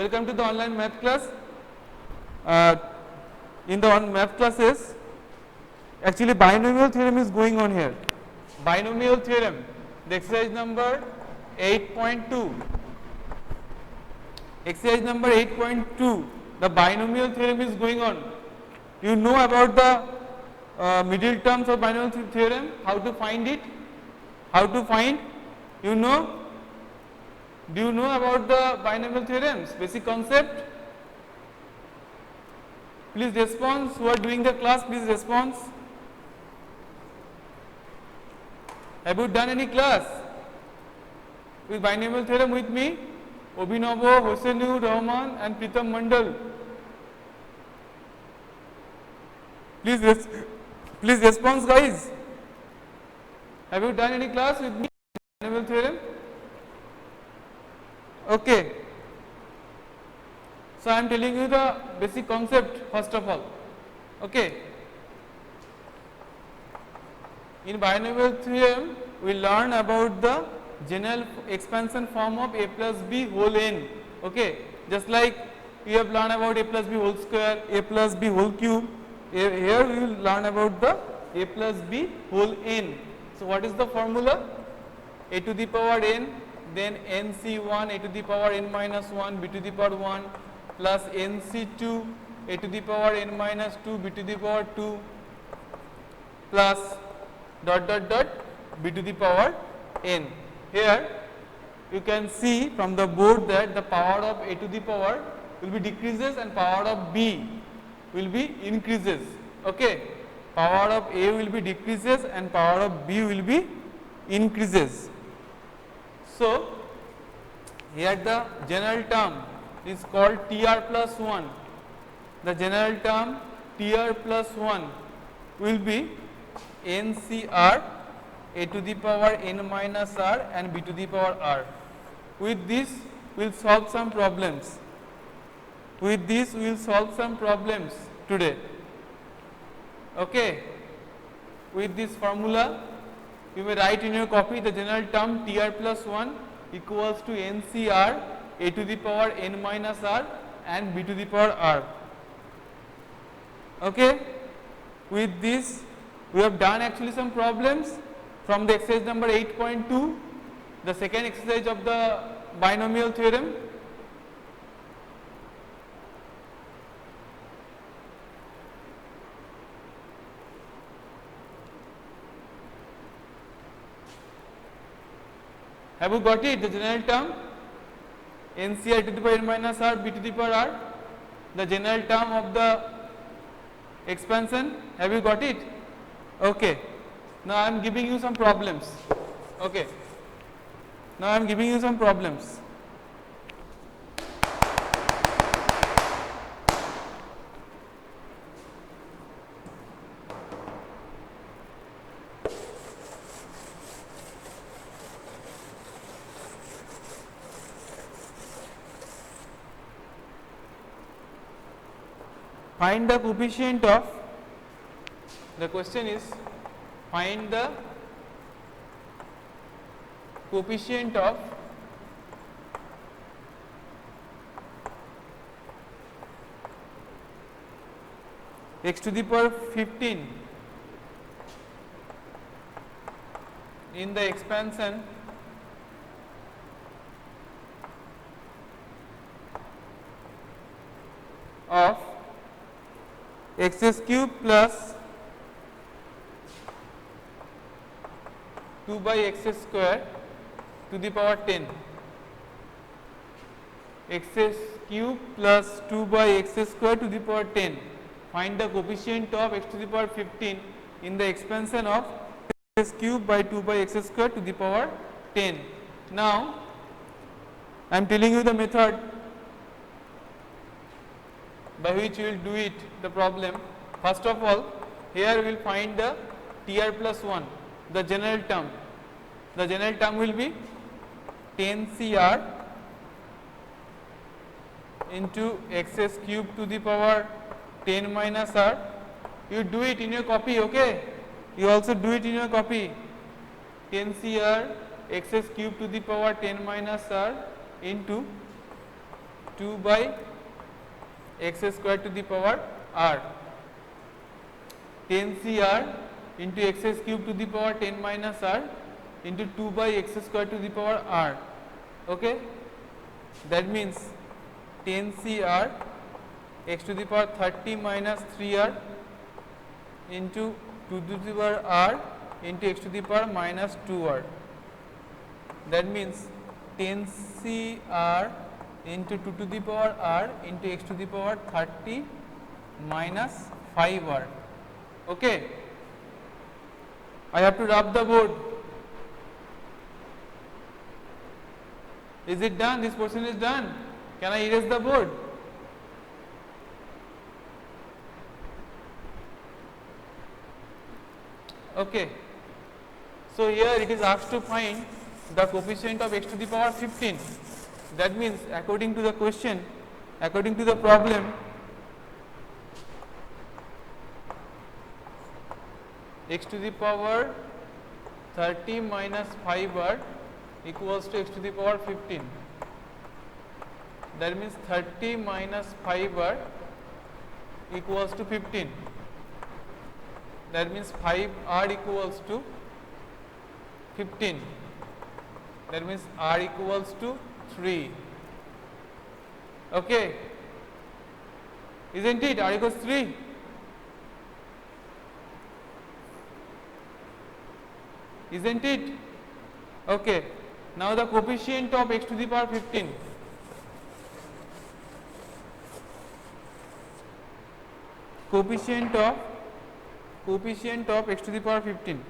Welcome to the online math class. In the math classes, actually binomial theorem is going on here. Binomial theorem, the exercise number 8.2. Exercise number 8.2, the binomial theorem is going on. You know about the middle terms of binomial theorem, how to find it, how to find, you know. Do you know about the binomial theorems, basic concept? Please respond. Who are doing the class, please respond. Have you done any class with binomial theorem with me? Obhinava, Hosenu, Rahman and Pritam Mandal. Please respond, guys. Have you done any class with me? Binomial theorem? Okay. So I am telling you the basic concept first of all. Okay. In binomial theorem, we learn about the general expansion form of a plus b whole n. Okay. Just like we have learned about a plus b whole square, a plus b whole cube. Here we will learn about the a plus b whole n. So what is the formula? A to the power n, then nc1 a to the power n minus 1 b to the power 1 plus nc2 a to the power n minus 2 b to the power 2 plus dot dot dot b to the power n. Here you can see from the board that the power of a to the power will be decreases and power of b will be increases. Okay. Power of a will be decreases and power of b will be increases. So here the general term is called TR plus 1. The general term TR plus 1 will be NCR a to the power n minus r and b to the power r. With this we will solve some problems. With this we will solve some problems today. Okay. With this formula you may write in your copy the general term TR plus 1 equals to NCR a to the power n minus r and b to the power r. Okay. With this we have done actually some problems from the exercise number 8.2, the second exercise of the binomial theorem. Have you got it? The general term NCR to the power n minus r b to the power r, the general term of the expansion. Have you got it? Okay. Now I am giving you some problems. Okay. Now I am giving you some problems. Find the coefficient of, the question is find the coefficient of x to the power 15 in the expansion of x cube plus 2 by x square to the power 10, x cube plus 2 by x square to the power 10. Find the coefficient of x to the power 15 in the expansion of x cube by 2 by x square to the power 10. Now I am telling you the method by which we will do it, the problem. First of all, here we will find the TR plus 1, the general term. The general term will be 10 CR into x cube to the power 10 minus r. You do it in your copy, okay? You also do it in your copy. 10 CR x cube to the power 10 minus r into 2 by x square to the power r, 10 CR into x cube to the power 10 minus r into 2 by x square to the power r. Okay, that means 10 CR x to the power 30 minus 3r into 2 to the power r into x to the power minus 2r. That means 10 CR into 2 to the power r into x to the power 30 minus 5r. Okay, I have to rub the board. Is it done? This portion is done. Can I erase the board? Okay. So here it is asked to find the coefficient of x to the power 15. That means according to the question, according to the problem, x to the power 30 minus 5r equals to x to the power 15. That means 30 minus 5r equals to 15. That means 5r equals to 15. That means r equals to 3. Okay, isn't it? R equals 3. Isn't it? Okay, now the coefficient of x to the power 15. Coefficient of x to the power 15.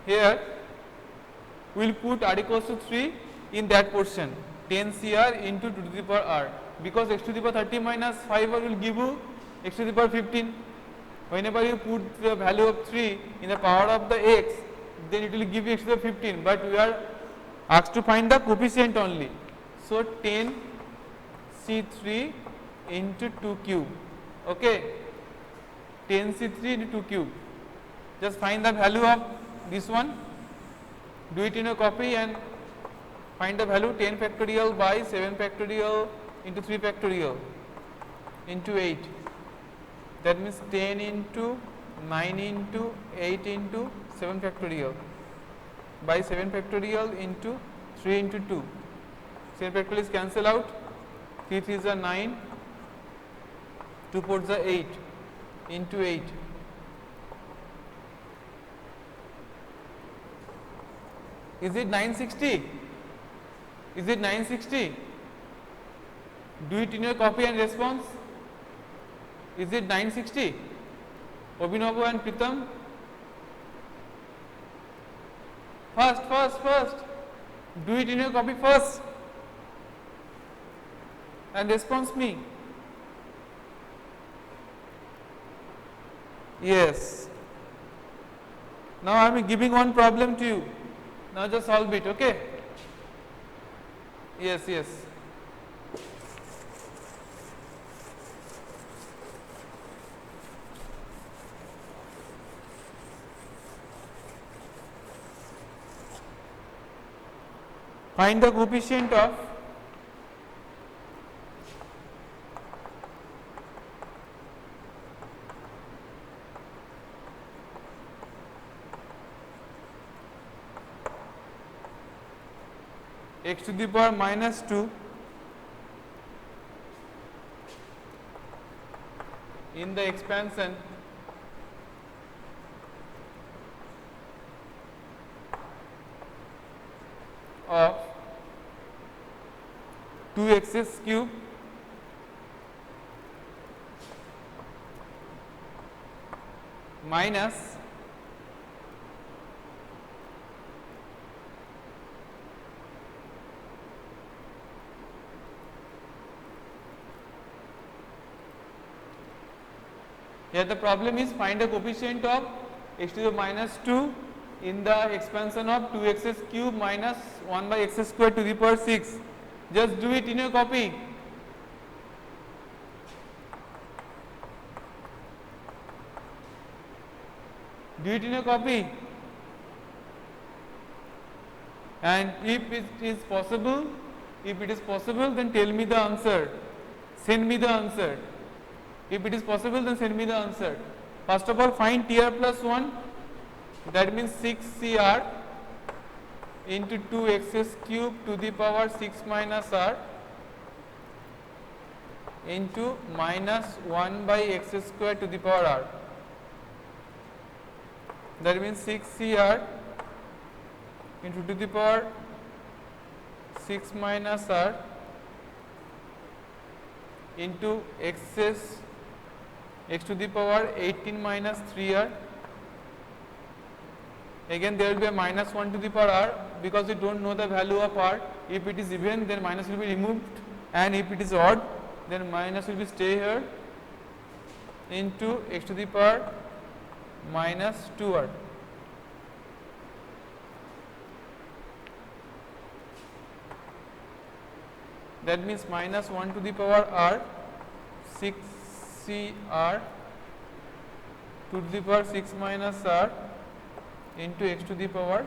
Here we will put r equals to 3 in that portion, 10 CR into 2 to the power r, because x to the power 30 minus 5r will give you x to the power 15. Whenever you put the value of 3 in the power of the x, then it will give you x to the 15, but we are asked to find the coefficient only. So 10 C3 into 2 cube. Okay, 10 C3 into 2 cube. Just find the value of this one, do it in a copy and find the value. 10 factorial by 7 factorial into 3 factorial into 8. That means 10 into 9 into 8 into 7 factorial by 7 factorial into 3 into 2. 7 factorial is cancel out, 3 3s are 9, 2 4s are 8 into 8. Is it 960? Is it 960? Do it in your copy and response. Is it 960? Obhinav and Pritam? First. Do it in your copy first and response me. Yes. Now I am giving one problem to you. Now just solve it, okay? Yes. Find the coefficient of x to the power minus 2 in the expansion of 2x cube minus here the problem is find the coefficient of x to the minus 2 in the expansion of 2x cube minus 1 by x square to the power 6. Just do it in your copy. Do it in a copy. And if it is possible, then tell me the answer. Send me the answer. If it is possible, then send me the answer. First of all, find TR plus 1. That means 6CR into 2x cube to the power 6 minus r into minus 1 by x square to the power r. That means 6CR into to the power 6 minus r into x to the power 18 minus 3r. Again there will be a minus 1 to the power r, because we don't know the value of r. If it is even, then minus will be removed, and if it is odd, then minus will be stay here, into x to the power minus 2r. That means minus 1 to the power r, 6CR to the power 6 minus r into x to the power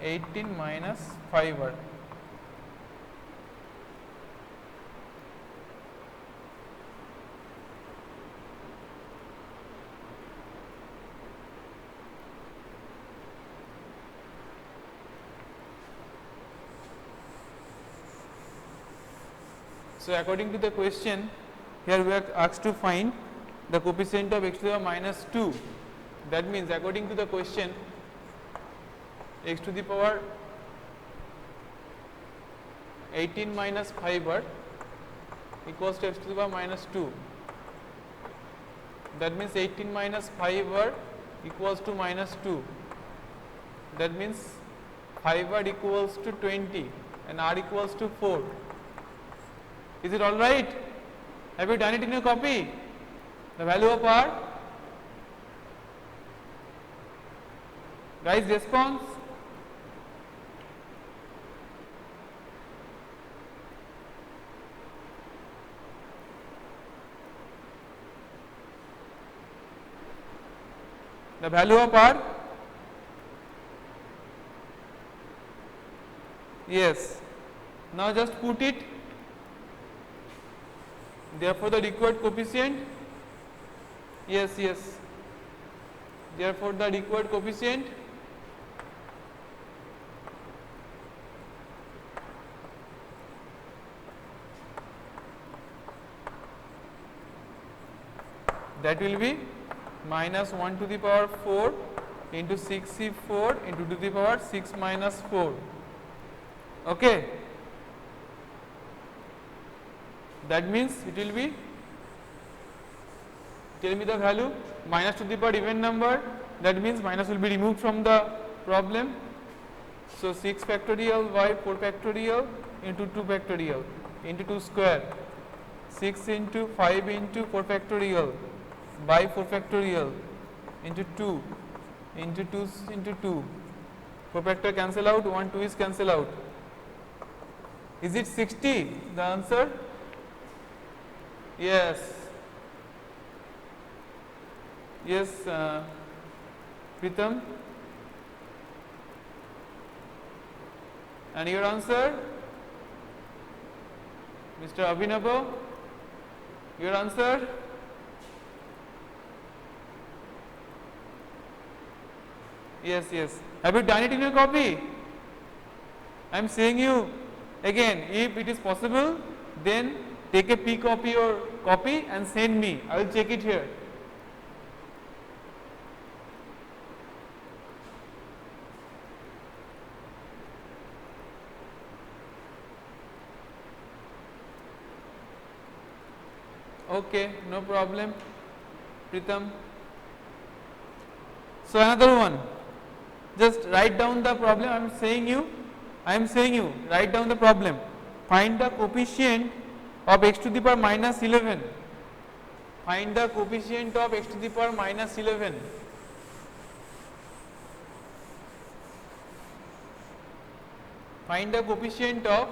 18 minus 5r. So, according to the question, here we are asked to find the coefficient of x to the power minus 2. That means, according to the question, x to the power 18 minus 5r equals to x to the power minus 2. That means 18 minus 5r equals to minus 2. That means 5r equals to 20 and r equals to 4. Is it all right? Have you done it in your copy? The value of r? Guys, response? The value of r? Yes. Now just put it. Therefore, the required coefficient, yes, therefore, the required coefficient that will be minus 1 to the power 4 into 6C4 into to the power 6 minus 4. Okay. That means it will be, tell me the value, minus to the power even number, that means minus will be removed from the problem. So 6 factorial by 4 factorial into 2 factorial into 2 square, 6 into 5 into 4 factorial by 4 factorial into 2 into 2 into 2, 4 factor cancel out, 1 2 is cancel out. Is it 60 the answer? Yes, Pritam, and your answer, Mr. Abhinava, your answer? Yes. Have you done it in your copy? I am saying you again, if it is possible, then take a P copy or copy and send me. I will check it here. Okay, no problem, Pritam. So another one. Just write down the problem. I am saying you. Write down the problem. Find the coefficient of x to the power minus 11. Find the coefficient of x to the power minus 11. Find the coefficient of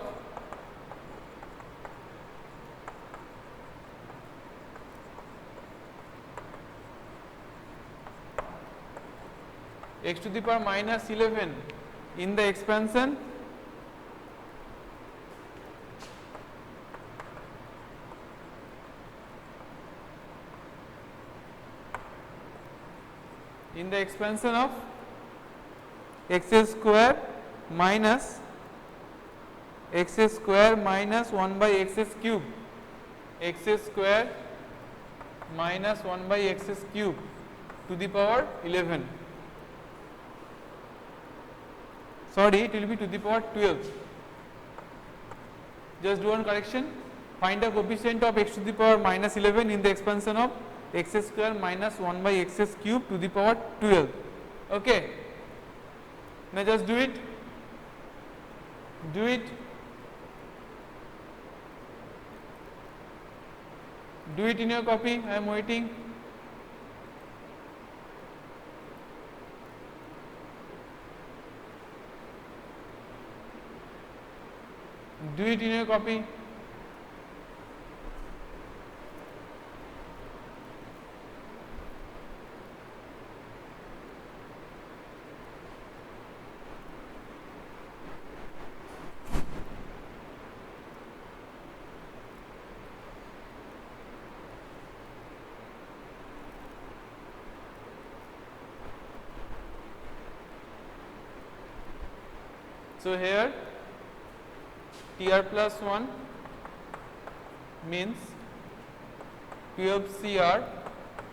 x to the power minus 11 in the expansion of x square minus 1 by x cube, x square minus 1 by x cube to the power 11. Sorry, it will be to the power 12. Just do one correction. Find the coefficient of x to the power minus 11 in the expansion of x square minus 1 by x cube to the power 12. Okay. Now just do it. Do it. Do it in your copy. I am waiting. Do it in your copy. So here TR plus 1 means 12CR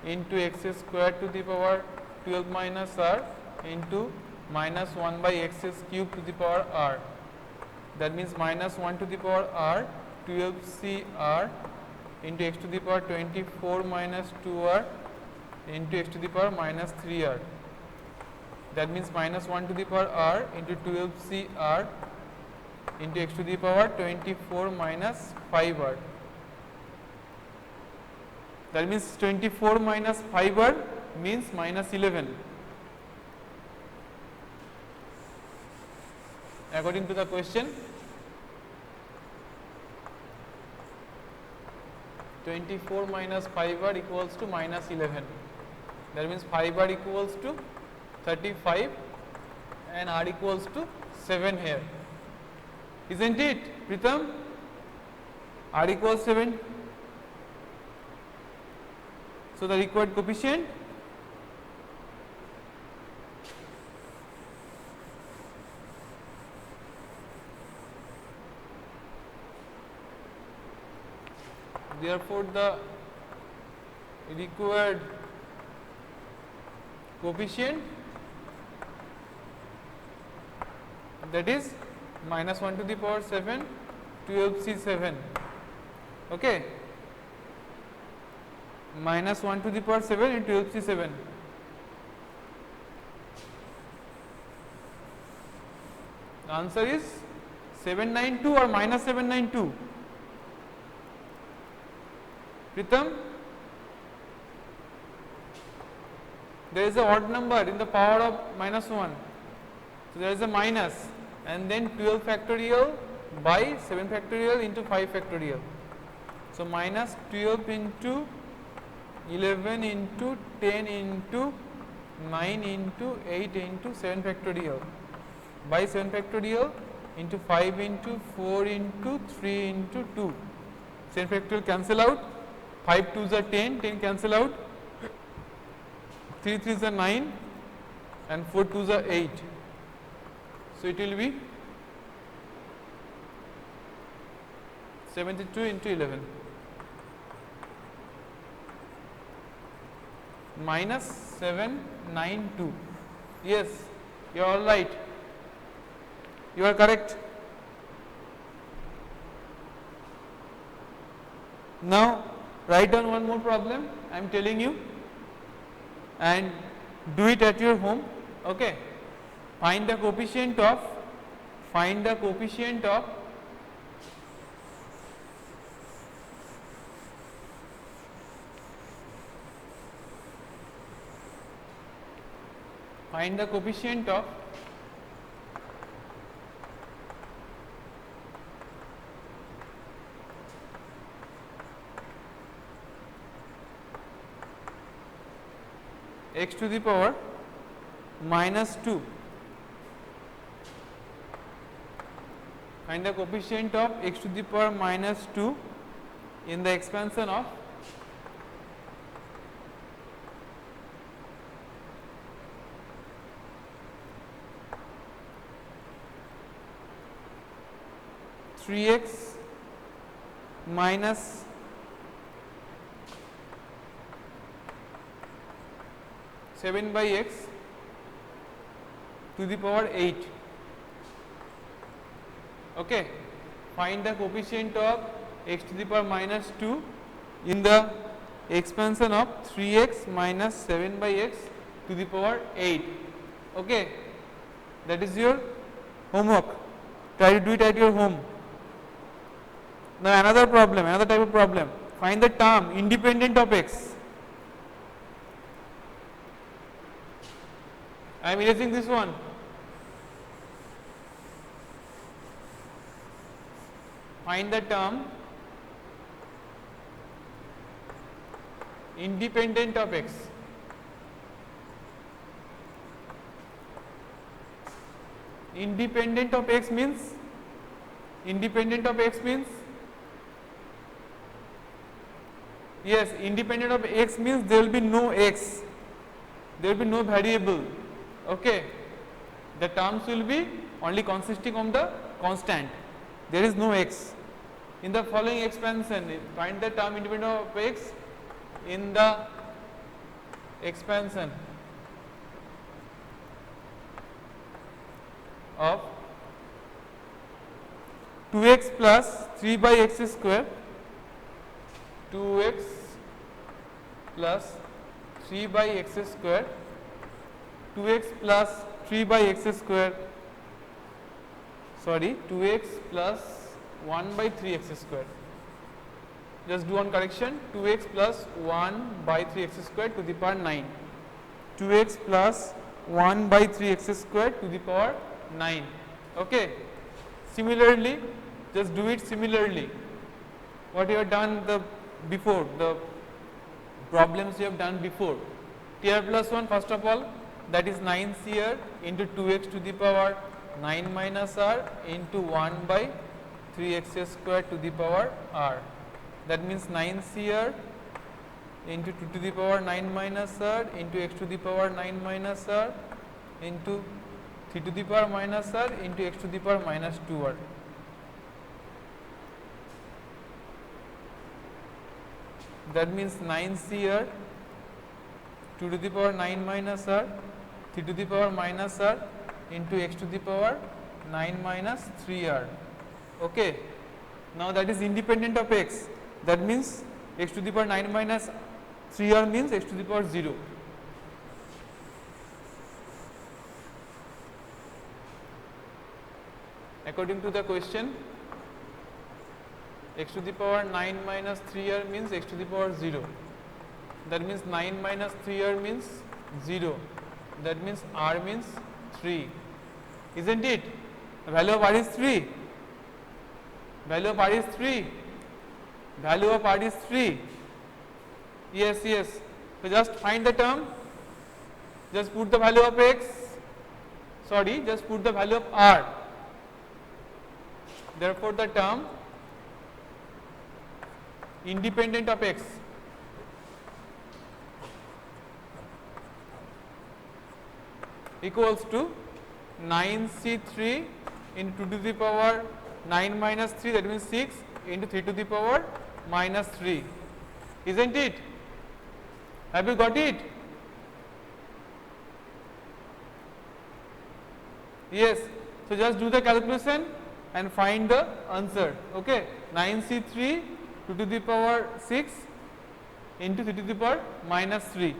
into x square to the power 12 minus r into minus 1 by x cube to the power r. That means minus 1 to the power r 12CR into x to the power 24 minus 2r into x to the power minus 3r. That means minus 1 to the power r into 12CR into x to the power 24 minus 5r. That means 24 minus 5r means minus 11. According to the question, 24 minus 5r equals to minus 11. That means 5r equals to 35 and r equals to 7 here. Isn't it, Pritam? R equals 7. So the required coefficient therefore the required coefficient, that is minus 1 to the power 7, 12C7. Okay, minus 1 to the power 7 and 12C7. The answer is 792 or minus 792. Pritam, there is a odd number in the power of minus 1. So there is a minus and then 12 factorial by 7 factorial into 5 factorial. So minus 12 into 11 into 10 into 9 into 8 into 7 factorial by 7 factorial into 5 into 4 into 3 into 2. 7 factorial cancel out, 5 2s are 10, 10 cancel out, 3 3s are 9 and 4 2s are 8. So it will be 72 into 11 minus 792. Yes, you are all right. You are correct. Now write down one more problem I am telling you and do it at your home. Okay. Find the coefficient of x to the power minus 2. Find the coefficient of x to the power minus 2 in the expansion of three x minus 7 by x to the power 8. Okay. Find the coefficient of x to the power minus 2 in the expansion of 3x minus 7 by x to the power 8. Okay. That is your homework. Try to do it at your home. Now another problem, another type of problem. Find the term independent of x. I am erasing this one. Find the term independent of x. Independent of x means yes, independent of x means there will be no x, there will be no variable. Okay, the terms will be only consisting of the constant, there is no x. In the following expansion, find the term independent of x in the expansion of 2x plus 3 by x square, 2x plus 3 by x square, 2x plus 3 by x square, sorry, 2x plus 1 by 3x square. Just do one correction, 2x plus 1 by 3x square to the power 9. 2x plus 1 by 3x square to the power 9. Okay. Similarly, just do it similarly. What you have done the before, the problems you have done before. TR plus 1, first of all, that is 9 CR into 2x to the power 9 minus r into 1 by 3x square to the power r. That means 9 CR into 2 to the power 9 minus r into x to the power 9 minus r into 3 to the power minus r into x to the power minus 2r. That means 9 CR 2 to the power 9 minus r 3 to the power minus r into x to the power 9 minus 3r. Okay. Now that is independent of x. That means x to the power 9 minus 3r means x to the power 0. According to the question, x to the power 9 minus 3r means x to the power 0. That means 9 minus 3r means 0. That means r means 3. Isn't it? The value of r is 3. Value of r is 3. Value of r is 3. Yes, yes. So just find the term. Just put the value of x. Sorry, just put the value of r. Therefore, the term independent of x equals to 9c3 into 2 to the power 9 minus 3, that means 6 into 3 to the power minus 3. Isn't it? Have you got it? Yes. So just do the calculation and find the answer. Okay. 9c3 2 to the power 6 into 3 to the power minus 3.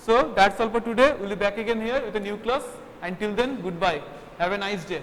So that's all for today. We'll be back again here with a new class. Until then, goodbye. Have a nice day.